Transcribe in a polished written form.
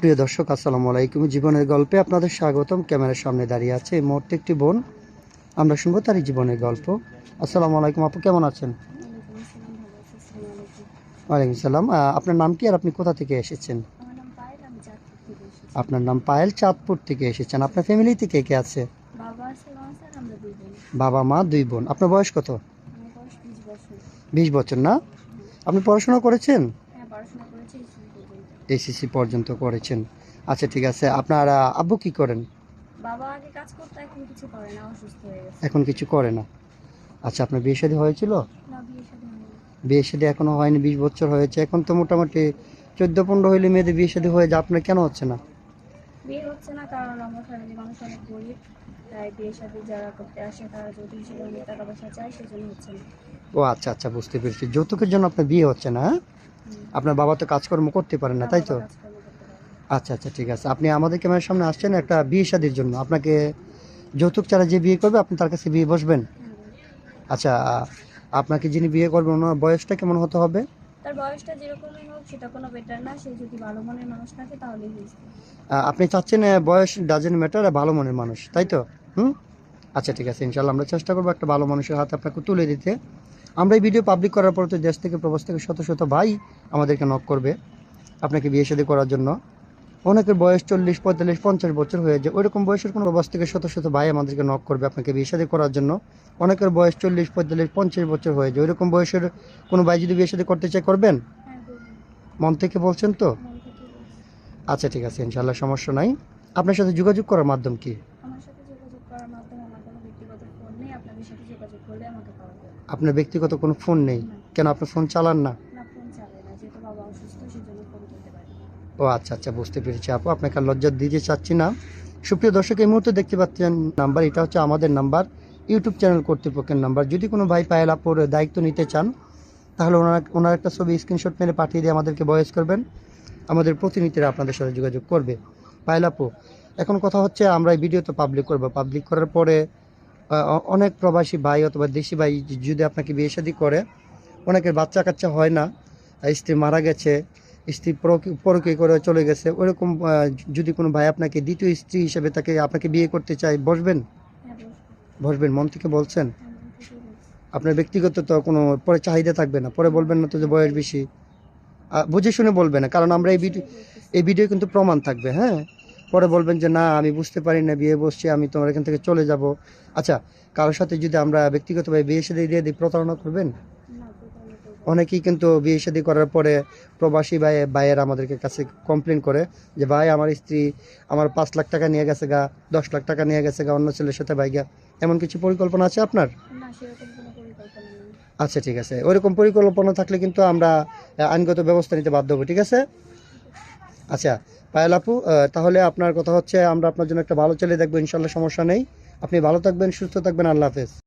প্রিয় দর্শক, আসসালামু আলাইকুম। জীবনের গল্পে আপনাদের স্বাগতম। ক্যামেরার সামনে দাঁড়িয়ে আছে এই মুহূর্তে একটি বোন। আমরা শুনবো তারই জীবনের গল্প। আসসালামু আলাইকুম আপু, কেমন আছেন? ওয়ালাইকুম আসসালাম, ভালো আছি। আসসালামু আলাইকুম। ওয়ালাইকুম সালাম। আপনার নাম কি আর আপনি কোথা থেকে এসেছেন? আমার নাম পায়েল, আমি চাঁদপুর থেকে এসেছি। আপনার নাম পায়েল, চাঁদপুর থেকে এসেছেন। আপনার ফ্যামিলিতে কে কে আছে? বাবা আছে, মা আছে, আর আমরা দুই বোন। বাবা মা দুই বোন। আপনার বয়স কত? আমার বয়স 20 বছর। 20 বছর না? হুম। আপনি পড়াশোনা করেছেন? হ্যাঁ, পড়াশোনা করেছি স্কুল পর্যন্ত। এসএসসি পর্যন্ত করেছেন। আচ্ছা, ঠিক আছে। আপনার আব্বু কি করেন? বাবা আগে কাজ করতো, এখন কিছু করে না, অসুস্থ হয়ে গেছে। এখন কিছু করে না। আচ্ছা, আপনার বিয়ে শাদী হয়েছিল? না, বিয়ে শাদী হয়নি। বিয়ে শাদী এখনো হয়নি, 20 বছর হয়েছে। এখন তো মোটামুটি 14-15 হইলে মেয়েদের বিয়ে শাদী হয়ে যায়, আপনার কেন হচ্ছে না? বিয়ে হচ্ছে না কারণ আমার ফ্যামিলি মানুষ অনেক গরিব, তাই বিয়ে শাদী যারা করতে আসে তারা যদি হিসেবে অনেক টাকা পয়সা চায়, সেজন্য হচ্ছে না। ও আচ্ছা আচ্ছা, বুঝতে পেরেছি। যৌতুকের জন্য আপনার বিয়ে হচ্ছে না, হ্যাঁ? হুম। আপনার বাবা তো কাজকর্ম করতে পারেন না, না, তাই বাবা তো? কাজকর্ম করতে পারে না। আচ্ছা আচ্ছা, ঠিক আছে। আপনি আমাদের ক্যামেরার সামনে আসছেন একটা বিয়ে শাদীর জন্য। আপনাকে যৌতুক ছাড়া যে বিয়ে করবে আপনি তার কাছে বিয়ে বসবেন? হ্যাঁ, আচ্ছা, আপনাকে যিনি বিয়ে করবেন ওনার বয়সটা কেমন হতে হবে? তার বয়সটা যেরকমই হোক সেটা কোনো বেটার না, সে যদি ভালো মনের মানুষ থাকে তাহলেই হয়েছে। আপনি চাচ্ছেন বয়স ডাজেন্ট ম্যাটার, ভালো মনের মানুষ, তাই তো? হুম। আচ্ছা, ঠিক আছে। ইনশাল্লাহ আমরা চেষ্টা করবো একটা ভালো মানুষের হাতে আপনাকে তুলে দিতে। আমরা এই ভিডিও পাবলিক করার পর তো দেশ থেকে প্রবাস থেকে শত শত ভাই আমাদেরকে নক করবে আপনাকে বিয়ে শাদী করার জন্য। অনেকের বয়স 40, 45, 50 বছর হয়ে যায়। ওইরকম বয়সের কোনো প্রবাস থেকে শত শত ভাই আমাদেরকে নক করবে আপনাকে বিয়ে শাদী করার জন্য। অনেকের বয়স 40, 45, 50 বছর হয়ে যায়। ওইরকম বয়সের কোনো ভাই যদি বিয়ে শাদী করতে চায়, করবেন? হ্যাঁ, বলুন। মন থেকে বলছেন তো? মন থেকে বলছি। আচ্ছা, ঠিক আছে। ইনশাল্লাহ সমস্যা নাই। আপনার সাথে যোগাযোগ করার মাধ্যম কি? আমার সাথে যোগাযোগ করার মাধ্যমে আমার কোনো ব্যক্তিগত ফোন নেই, আপনাদের সাথে যোগাযোগ করলে আমাকে পাওয়া যাবে। আপনার ব্যক্তিগত কোনো ফোন নেই? না। কেন, আপনি ফোন চালান না? না, ফোন চালাই না, যেহেতু বাবা অসুস্থ সেজন্য ফোন কিনতে পারি না। ও আচ্ছা আচ্ছা, বুঝতে পেরেছি আপু। আপনাকে আর লজ্জা দিতে চাচ্ছি না। সুপ্রিয় দর্শক, এই মুহূর্তে দেখতে পাচ্ছেন নাম্বার, এটা হচ্ছে আমাদের নাম্বার, ইউটিউব চ্যানেল কর্তৃপক্ষের নাম্বার। যদি কোনো ভাই পায়েল আপুর দায়িত্ব নিতে চান, তাহলে ওনার একটা ছবি স্ক্রিনশট মেরে পাঠিয়ে দিয়ে আমাদেরকে ভয়েস করবেন। আমাদের প্রতিনিধিরা আপনাদের সাথে যোগাযোগ করবে। পায়েল আপু, এখন কথা হচ্ছে আমরা এই ভিডিও তো পাবলিক করবো। পাবলিক করার পরে অনেক প্রবাসী ভাই অথবা দেশি ভাই যদি আপনাকে বিয়ে শাদী করে, অনেকের বাচ্চা কাচ্চা হয় না, স্ত্রী মারা গেছে, স্ত্রী পরকীয়া করে চলে গেছে, ওইরকম যদি কোনো ভাই আপনাকে দ্বিতীয় স্ত্রী হিসেবে আপনাকে বিয়ে করতে চায়, বসবেন? হ্যাঁ, বসবো। বসবেন মন থেকে বলছেন? হ্যাঁ, মন থেকেই বলছি। আপনার ব্যক্তিগত তো কোনো পরে চাহিদা থাকবে না, পরে বলবেন না তো যে বয়স বেশি। বুঝে শুনে বলবেন না, কারণ আমরা সেটাই বলতেছি। এই ভিডিও কিন্তু প্রমাণ থাকবে, হ্যাঁ? পরে বলবেন যে না, আমি বুঝতে পারি না, বিয়ে বসছি, আমি তোমার এখান থেকে চলে যাব। আচ্ছা, কারোর সাথে যদি আমরা ব্যক্তিগতভাবে বিয়ে শাদী দিয়ে দিই, প্রতারণা করবেন? না, প্রতারণা করবো না। অনেকেই কিন্তু বিয়ে শাদী করার পরে প্রবাসী ভাইয়ের আমাদেরকে কাছে কমপ্লেন করে যে ভাই, আমার স্ত্রী আমার 5 লাখ টাকা নিয়ে গেছে গা, 10 লাখ টাকা নিয়ে গেছে গা অন্য ছেলের সাথে ভাইগা। এমন কিছু পরিকল্পনা আছে আপনার? না, সেরকম কোনো পরিকল্পনা নেই। আচ্ছা, ঠিক আছে। ওইরকম পরিকল্পনা থাকলে কিন্তু আমরা আইনগত ব্যবস্থা নিতে বাধ্য হবো, ঠিক আছে? ঠিক আছে। আচ্ছা, পায়েল আপু, তাহলে আপনার কথা হচ্ছে আমরা আপনার জন্য একটা ভালো ছেলে দেখবো ইনশাল্লাহ, সমস্যা নেই। আপনি ভালো থাকবেন, সুস্থ থাকবেন। আল্লাহ হাফেজ।